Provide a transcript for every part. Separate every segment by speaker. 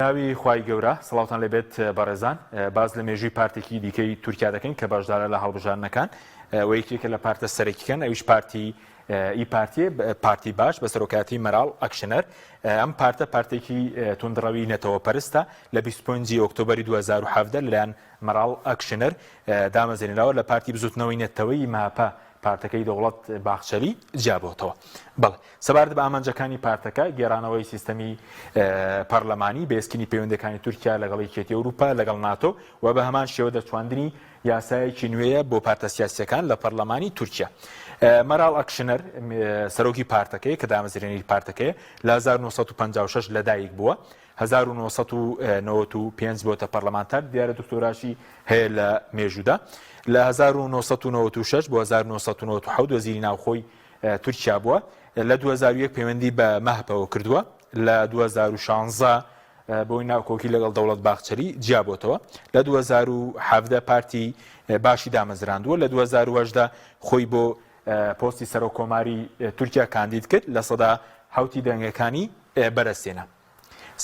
Speaker 1: ناوی خوای گەورە سڵاوتان لەبێت بەڕێزان باز لە مێژووی پارتێکی دیکەی تورکیا دەکەین کە بەشدارە لە هەڵبژاردنەکان و یەکێکە لە پارتە سەرەکیەکان ئەویش پارتی باش بە سەرۆکاتی مەراڵ ئەکشنەر ئەم پارتێکی توندڕەوی نەتەوە پەرستە لە 25 ئۆکتۆبەری 2017 لەلایەن مەراڵ ئەکشنەر دامەزێنراوە لە پارتی بزوتنەوەی نێتەوەی ماپە پارتەکەی دەوڵەت باخچەری جیابۆتەوە. بەڵێ سەبارەت بە ئامانجەکانی پارتەکە گێرانەوەی سیستەمی پەرلەمانی بەێسکینی پەیوەندەکانی تورکیا لەگەڵ یەکێتی ئەوروپا لەگەڵ ناتۆ و بە هەمان شێوە دەچواندنی یاسایەکی نوێیە بۆ پارتە سیاسیەکان لە پەرلەمانی تورکیا. مەراڵ ئەکشنەر سەرۆکی پارتەکەی کە دامەزرێنەری پارتەکەی لە 1956 لەدایک بووە 1995 بۆتە پەرلەمانتار دیارە دکتۆراشی هەیە لە مێژوودا لە 1996 بۆ 1997 وەزیری ناوخۆی تورکیا بووە لە 2001 پەیوەندی بە مەهپەوە کردووە لە 2016 بۆی ناوکۆکی لەگەڵ دەوڵەت باخچەری جیابۆتەوە لە 2017 پارتی باشی دامەزراندووە لە 2018 خۆی بۆ پۆستی سەرۆکۆماری تورکیا کاندید کرد لە سەدا حوتی دەنگەکانی بەرەستێنە.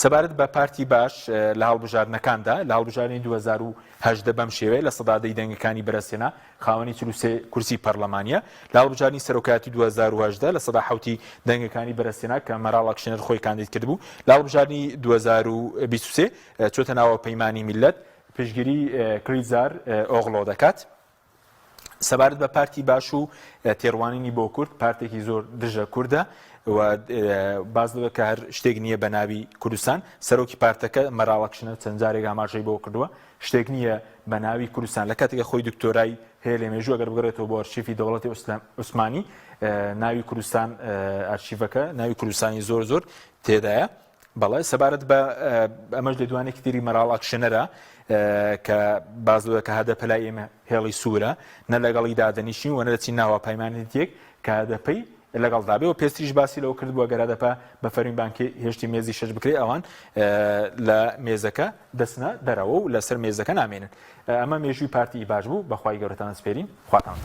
Speaker 1: سەبارەت بە پارتی باش لە هەڵبژاردنەکاندا لە هەڵبژاردنی 2018 بەم شێوەیە لە سەدادەی دەنگەکانی بەرەستێنە خاوەنی 43 کورسی پەرلەمانیە لە هەڵبژاردنی سەرۆکاتی 2018 لە سەدا حوتی دەنگەکانی بەرەستێنە کە مەراڵ ئەکشنەر خۆی کاندید کردبوو لە هەڵبژاردنی 2023 چۆتە ناوە پەیمانی میلەت پشتگیری کریزار ئۆغڵۆ دەکات. سەبارەت بە پارتی باش و تێڕوانینی بۆ کورد پارتێکی زۆر دژە کووردە و باز دەوێت کە هەر شتێک نییە بە ناوی کوردستان سەرۆکی پارتەکە مەراڵ ئەکشنەر چەند جارێک ئاماژەی بۆ کردووە شتێک نییە بە ناوی کوردستان لە کاتێکە خۆی دکتۆرای هەیە لە مێژوو ئەگەر بگەڕێتەوە بۆ ئەرشیفی دەوڵەتی عوسمانی ناوی کوردستان ئەرشیفەکە ناوی کوردستانی زۆر تێدایە. بەڵێ سەبارەت بە ئەمەش لە دوانێکی تری مەراڵ ئەکشنەرە کە باز دەوێت کە هەدەپە لای ئێمە هێڵی سوورە نە لەگەڵی دادەنیشین و نەدەچین ناوە پەیمانێتیەک کە هەدەپەی لەگەڵ دابێ و پێستریش باسی لەوە کردبووە گەرادەپە بە فەرمی بانکی هێشتی مێزی شەش بکرێت ئەوان لە مێزەکە دەستنە دەرەوە و لەسەر مێزەکە نامێنن. ئەمە مێژووی پارتی باش بوو بەخوای گەورەتان سپێرین خواتان.